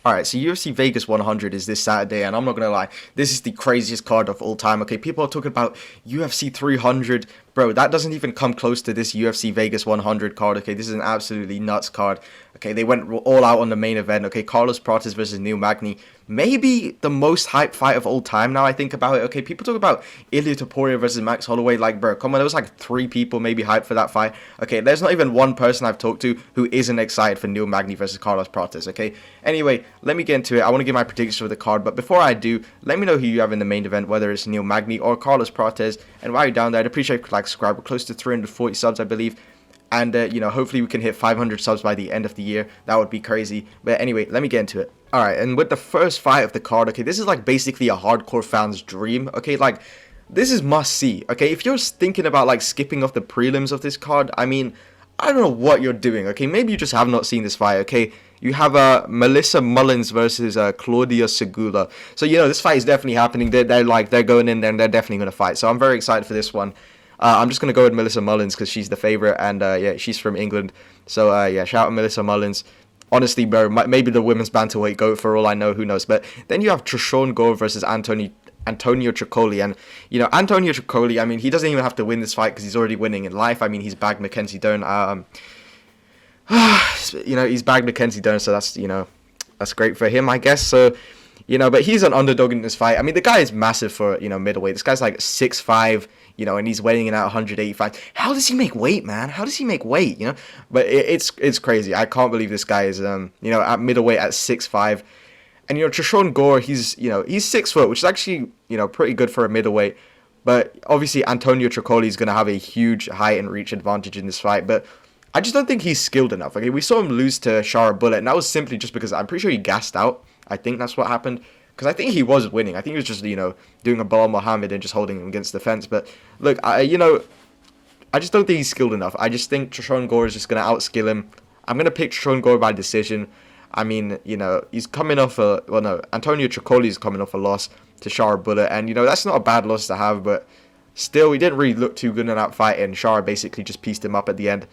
Alright, so UFC Vegas 100 is this Saturday, and I'm not gonna lie, this is the craziest card of all time. Okay, people are talking about UFC 300, bro. That doesn't even come close to this UFC Vegas 100 card. Okay, this is an absolutely nuts card. Okay, they went all out on the main event. Okay, Carlos Prates versus Neil Magny, maybe the most hyped fight of all time. Now I think about it. Okay, people talk about Ilia Topuria versus Max Holloway. Like, bro, come on, there was like three people maybe hyped for that fight. Okay, there's not even one person I've talked to who isn't excited for Neil Magny versus Carlos Prates. Okay, anyway, let me get into it. I want to give my predictions for the card, but before I do, let me know who you have in the main event, whether it's Neil Magny or Carlos Prates. And while you're down there, I'd appreciate if you could like, subscribe. We're close to 340 subs, I believe. And, hopefully we can hit 500 subs by the end of the year. That would be crazy. But anyway, let me get into it. Alright, and with the first fight of the card, okay, this is like basically a hardcore fan's dream. Okay, like, this is must see. Okay, if you're thinking about like skipping off the prelims of this card, I mean, I don't know what you're doing. Okay, maybe you just have not seen this fight. Okay, you have Melissa Mullins versus Claudia Segula. So this fight is definitely happening. They're going in there and they're definitely gonna fight. So I'm very excited for this one. I'm just gonna go with Melissa Mullins because she's the favorite, and yeah, she's from England. So yeah, shout out Melissa Mullins. Honestly, bro, maybe the women's bantamweight goat for all I know. Who knows? But then you have Trishon Gore versus Antonio Tricoli, and Antonio Tricoli. I mean, he doesn't even have to win this fight because he's already winning in life. I mean, he's bagged Mackenzie Dern. He's bagged Mackenzie Dern, so that's great for him, I guess. So, but he's an underdog in this fight. I mean, the guy is massive for middleweight. This guy's like 6'5", and he's weighing in at 185. How does he make weight, man? How does he make weight? But it's crazy. I can't believe this guy is at middleweight at 6'5". And Trishon Gore, he's 6 foot, which is actually pretty good for a middleweight. But obviously Antonio Tricoli is gonna have a huge height and reach advantage in this fight. But I just don't think he's skilled enough. Okay, we saw him lose to Shara Bullet, and that was simply just because I'm pretty sure he gassed out. I think that's what happened. Because I think he was winning. I think he was just, doing a Bilal Muhammad and just holding him against the fence. But look, I just don't think he's skilled enough. I just think Trishon Gore is just going to outskill him. I'm going to pick Trishon Gore by decision. I mean, he's coming off Antonio Tricoli is coming off a loss to Shara Bullet. And, that's not a bad loss to have. But still, he didn't really look too good in that fight. And Shara basically just pieced him up at the end.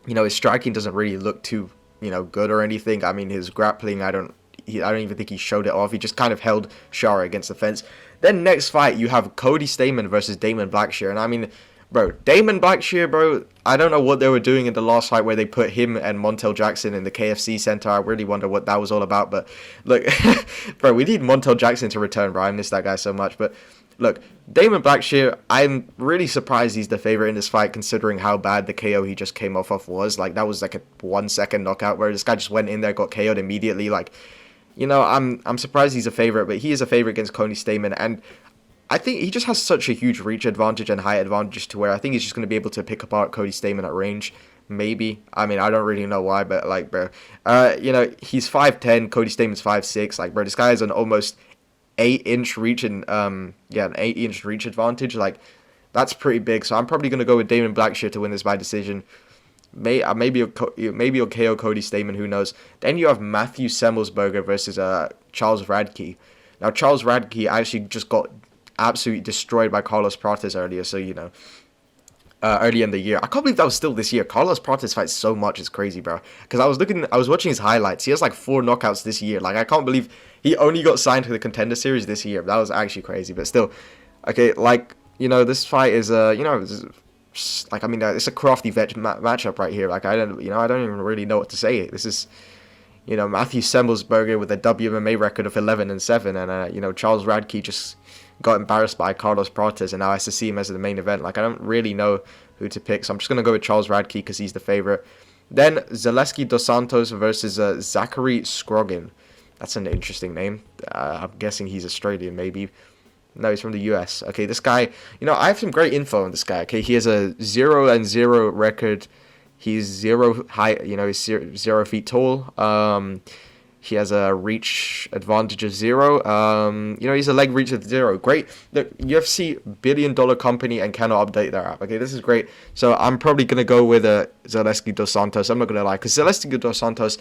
His striking doesn't really look too, good or anything. I mean, his grappling, I don't even think he showed it off. He just kind of held Shara against the fence. Then next fight, you have Cody Stamann versus Damon Blackshear. And I mean, bro, Damon Blackshear, bro, I don't know what they were doing in the last fight where they put him and Montel Jackson in the KFC Center. I really wonder what that was all about. But look, bro, we need Montel Jackson to return, bro. I miss that guy so much. But look, Damon Blackshear, I'm really surprised he's the favorite in this fight considering how bad the KO he just came off of was. Like, that was like a 1-second knockout where this guy just went in there, got KO'd immediately. Like, I'm surprised he's a favorite, but he is a favorite against Cody Stamann, and I think he just has such a huge reach advantage and height advantage to where I think he's just going to be able to pick apart Cody Stamann at range. Maybe. I mean, I don't really know why, but like, bro, he's 5'10", Cody Stamann's 5'6". Like, bro, this guy has an almost 8-inch reach and an 8-inch reach advantage. Like, that's pretty big. So I'm probably going to go with Damon Blackshear to win this by decision. Maybe you'll KO Cody Stamann, who knows. Then you have Matthew Semmelsberger versus Charles Radke. Now, Charles Radke actually just got absolutely destroyed by Carlos Prates earlier, so, early in the year. I can't believe that was still this year. Carlos Prates fights so much, it's crazy, bro. Because I was watching his highlights. He has like 4 knockouts this year. Like, I can't believe he only got signed to the Contender Series this year. That was actually crazy, but still. Okay, like, this fight is, like, I mean, it's a crafty matchup right here. Like, I don't even really know what to say. This is, Matthew Semmelsberger with a WMMA record of 11-7, and Charles Radke just got embarrassed by Carlos Prates, and now has to see him as the main event. Like, I don't really know who to pick, so I'm just gonna go with Charles Radke because he's the favorite. Then Zaleski Dos Santos versus Zachary Scroggin. That's an interesting name. I'm guessing he's Australian, maybe. No, he's from the US. Okay, this guy, I have some great info on this guy. Okay, he has a 0-0 record. He's 0 height, he's 0 feet tall. He has a reach advantage of 0. He's a leg reach of 0. Great. Look, UFC billion-dollar company and cannot update their app. Okay, this is great. So I'm probably gonna go with Zaleski Dos Santos. I'm not gonna lie, because Zaleski Dos Santos,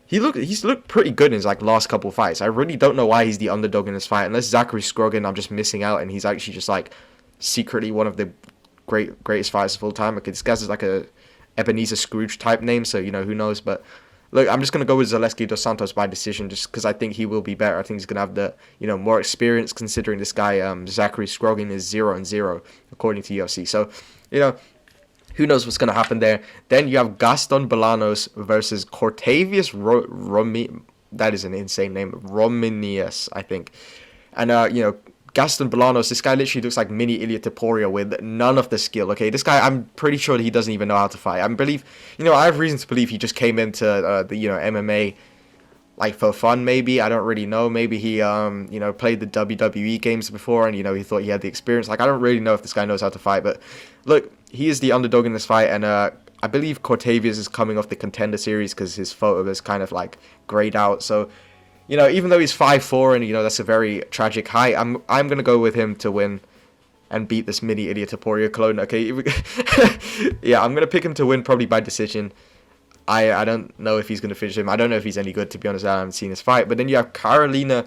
he's looked pretty good in his last couple fights. I really don't know why he's the underdog in this fight. Unless Zachary Scroggin, I'm just missing out, and he's actually just secretly one of the greatest fighters of all time. Okay, this guy's like a Ebenezer Scrooge type name, so who knows. But look, I'm just going to go with Zaleski dos Santos by decision just because I think he will be better. I think he's going to have the, more experience considering this guy, Zachary Scroggin, is 0-0 according to UFC. So, who knows what's going to happen there. Then you have Gaston Bolanos versus Cortavius that is an insane name. Romanius, I think. And, Gaston Bolanos, this guy literally looks like mini Ilia Topuria with none of the skill, okay? This guy, I'm pretty sure he doesn't even know how to fight. I have reason to believe he just came into the MMA like for fun, maybe. I don't really know. Maybe he, played the WWE games before and, he thought he had the experience. Like, I don't really know if this guy knows how to fight. But, look, he is the underdog in this fight. And I believe Cortavius is coming off the Contender Series because his photo is kind of, like, grayed out. So, even though he's 5'4", and, that's a very tragic height, I'm going to go with him to win and beat this mini Ilia Topuria clone, okay? Yeah, I'm going to pick him to win probably by decision. I don't know if he's going to finish him. I don't know if he's any good, to be honest. I haven't seen his fight. But then you have Karolina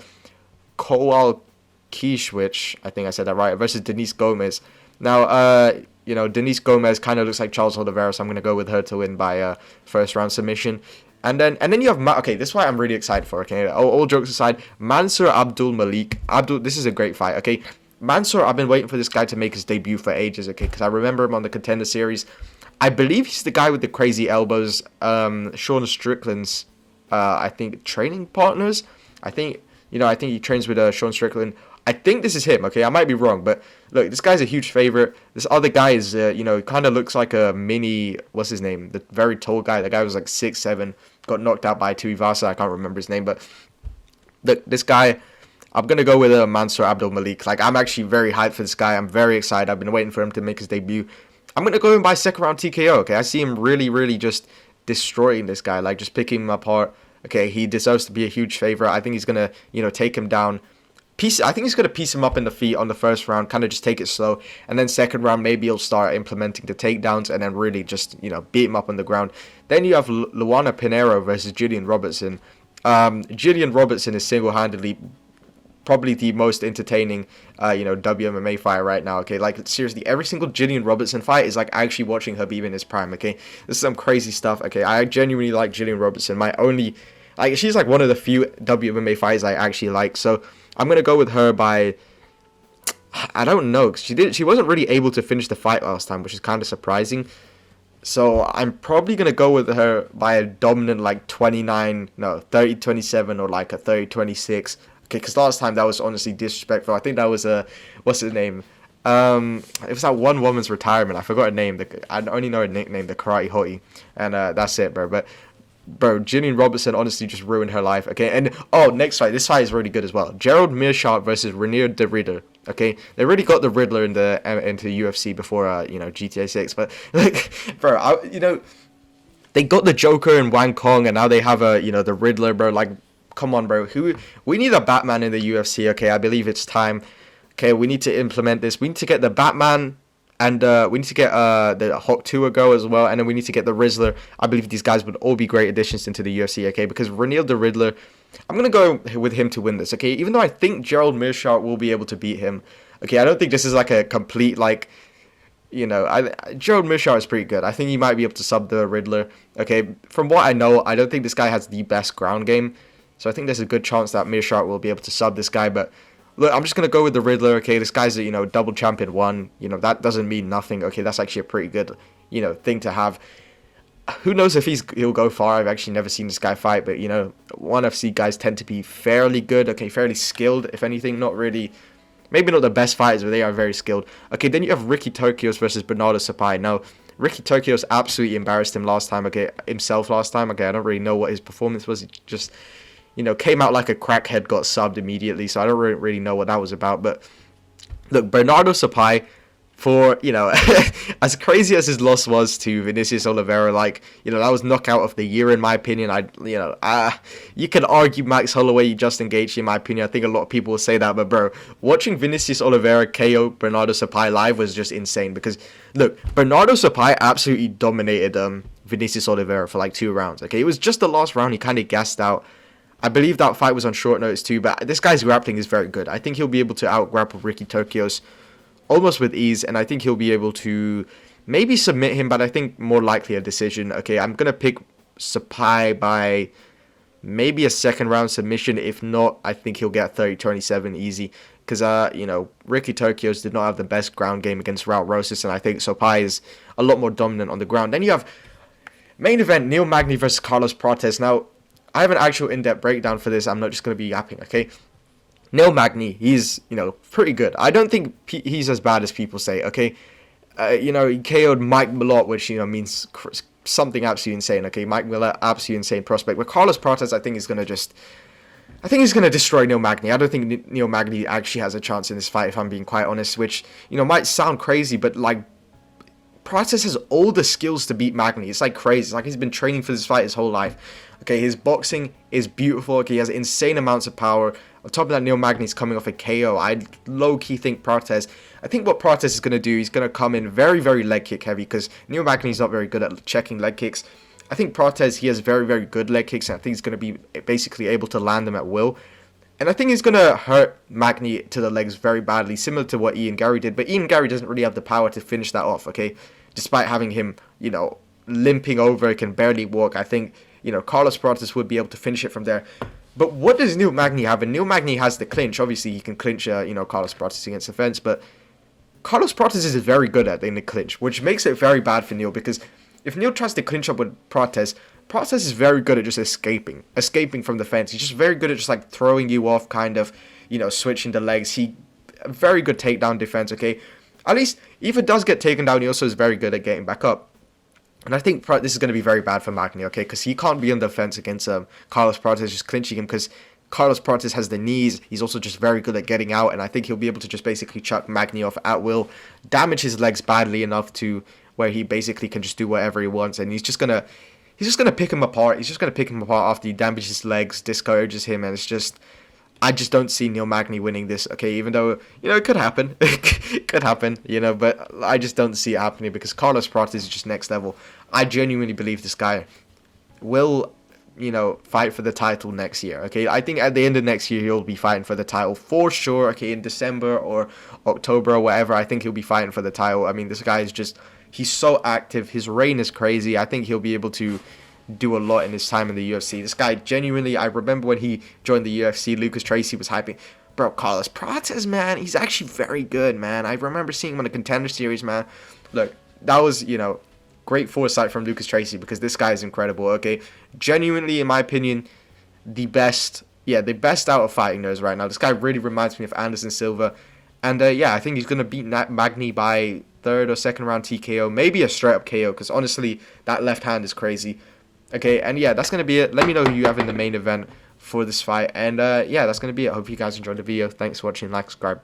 Kowalkiewicz, I think I said that right, versus Denise Gomez. Now, Denise Gomez kind of looks like Charles Oliveira, so I'm going to go with her to win by first round submission. And then you have okay, this fight I'm really excited for. Okay, all jokes aside, Mansour Abdul Malik. This is a great fight. Okay, Mansour, I've been waiting for this guy to make his debut for ages. Okay, because I remember him on the Contender Series. I believe he's the guy with the crazy elbows. Sean Strickland's, I think, training partners. I think he trains with Sean Strickland. I think this is him, okay? I might be wrong, but look, this guy's a huge favorite. This other guy is, kind of looks like a mini, what's his name? The very tall guy. The guy was like 6'7", got knocked out by Tuivasa. I can't remember his name, but look, this guy, I'm going to go with Mansour Abdul Malik. Like, I'm actually very hyped for this guy. I'm very excited. I've been waiting for him to make his debut. I'm going to go in by second round TKO, okay? I see him really, really just destroying this guy, like just picking him apart. Okay, he deserves to be a huge favorite. I think he's going to, take him down. I think he's going to piece him up in the feet on the first round, kind of just take it slow. And then second round, maybe he'll start implementing the takedowns and then really just, beat him up on the ground. Then you have Luana Pinheiro versus Gillian Robertson. Gillian Robertson is single-handedly probably the most entertaining, WMMA fighter right now, okay? Like, seriously, every single Gillian Robertson fight is like actually watching Khabib in his prime, okay? This is some crazy stuff, okay? I genuinely like Gillian Robertson. She's like one of the few WMMA fighters I actually like, so I'm going to go with her by, I don't know, because she wasn't really able to finish the fight last time, which is kind of surprising. So I'm probably going to go with her by a dominant, like, 30-27 or like a 30-26. Okay, because last time that was honestly disrespectful. I think that was what's his name? It was that one woman's retirement. I forgot her name. I only know her nickname, the Karate Hottie. And that's it, bro. But, bro, Gillian Robertson honestly just ruined her life. Okay, and, next fight. This fight is really good as well. Gerald Meerschaert versus Renier de Ridder. Okay, they already got the Riddler into UFC before, GTA 6. But, like, bro, they got the Joker and Wang Kong, and now they have the Riddler, bro. Like, come on, bro. We need a Batman in the UFC, okay? I believe it's time. Okay, we need to implement this. We need to get the Batman, and we need to get the Hawk 2 go as well, and then we need to get the Rizzler. I believe these guys would all be great additions into the UFC, okay? Because Renier the Riddler, I'm going to go with him to win this, okay? Even though I think Gerald Meerschaert will be able to beat him, okay? I don't think this is like a complete, like, Gerald Meerschaert is pretty good. I think he might be able to sub the Riddler, okay? From what I know, I don't think this guy has the best ground game. So I think there's a good chance that Meerschaert will be able to sub this guy. But look, I'm just going to go with the Riddler. Okay, this guy's a, double champion 1. That doesn't mean nothing. Okay, that's actually a pretty good, thing to have. Who knows if he'll go far. I've actually never seen this guy fight. But, ONE FC guys tend to be fairly good. Okay, fairly skilled, if anything. Not really, maybe not the best fighters, but they are very skilled. Okay, then you have Ricky Turcios versus Bernardo Sapai. Now, Ricky Turcios absolutely embarrassed him last time. Okay, himself last time. Okay, I don't really know what his performance was. He just came out like a crackhead, got subbed immediately, so I don't really know what that was about. But look, Bernardo Sapai, for, as crazy as his loss was to Vinicius Oliveira, like, that was knockout of the year in my opinion. You can argue Max Holloway, Justin Gaethje in my opinion. I think a lot of people will say that, but bro, watching Vinicius Oliveira KO Bernardo Sapai live was just insane because, look, Bernardo Sapai absolutely dominated Vinicius Oliveira for like 2 rounds, okay? It was just the last round he kind of gassed out. I believe that fight was on short notice too, but this guy's grappling is very good. I think he'll be able to out-grapple Ricky Turcios almost with ease, and I think he'll be able to maybe submit him, but I think more likely a decision. Okay, I'm going to pick Surpass by maybe a second round submission. If not, I think he'll get 30-27 easy. Because, Ricky Turcios did not have the best ground game against Raul Rosas, and I think Surpass is a lot more dominant on the ground. Then you have main event, Neil Magny versus Carlos Prates. Now, I have an actual in-depth breakdown for this. I'm not just going to be yapping, okay? Neil Magny, he's, pretty good. I don't think he's as bad as people say, okay? He KO'd Mike Malott, which, means something absolutely insane, okay? Mike Malott, absolutely insane prospect. But Carlos Prates, I think he's going to destroy Neil Magny. I don't think Neil Magny actually has a chance in this fight, if I'm being quite honest, which, might sound crazy, but, Prates has all the skills to beat Magny. It's, crazy. It's like he's been training for this fight his whole life. Okay, his boxing is beautiful. Okay, he has insane amounts of power. On top of that, Neil Magny's coming off a KO. I low-key think Prates... I think what Prates is going to do, he's going to come in very, very leg kick heavy, because Neil Magny's not very good at checking leg kicks. I think Prates, he has very, very good leg kicks, and I think he's going to be basically able to land them at will. And I think he's going to hurt Magny to the legs very badly, similar to what Ian Gary did. But Ian Gary doesn't really have the power to finish that off, okay? Despite having him, limping over, he can barely walk. I think, Carlos Prates would be able to finish it from there. But what does Neil Magny have? And Neil Magny has the clinch. Obviously, he can clinch, Carlos Prates against the fence. But Carlos Prates is very good at in the clinch, which makes it very bad for Neil. Because if Neil tries to clinch up with Prates is very good at just escaping from the fence. He's just very good at just throwing you off, kind of, switching the legs. Very good takedown defense, okay? At least, if it does get taken down, he also is very good at getting back up. And I think this is going to be very bad for Magny, okay? Because he can't be on the fence against Carlos Prates just clinching him, because Carlos Prates has the knees. He's also just very good at getting out, and I think he'll be able to just basically chuck Magny off at will, damage his legs badly enough to where he basically can just do whatever he wants, and he's just gonna pick him apart. He's just gonna pick him apart after he damages his legs, discourages him, and it's just... I just don't see Neil Magny winning this, okay, even though, it could happen. It could happen, but I just don't see it happening, because Carlos Prates is just next level. I genuinely believe this guy will, fight for the title next year, okay? I think at the end of next year, he'll be fighting for the title for sure, okay, in December or October or whatever. I think he'll be fighting for the title. I mean, this guy is just, he's so active. His reign is crazy. I think he'll be able to do a lot in his time in the UFC. This guy, genuinely, I remember when he joined the UFC, Lucas Tracy was hyping, bro, Carlos Prates, man, he's actually very good, man. I remember seeing him on the Contender Series, man. Look, that was, great foresight from Lucas Tracy, because this guy is incredible, okay? Genuinely, in my opinion, the best out of fighting nerds right now. This guy really reminds me of Anderson Silva. And, I think he's going to beat Magny by third or second round TKO, maybe a straight-up KO, because honestly, that left hand is crazy. Okay, and that's going to be it. Let me know who you have in the main event for this fight. And that's going to be it. I hope you guys enjoyed the video. Thanks for watching. Like, subscribe.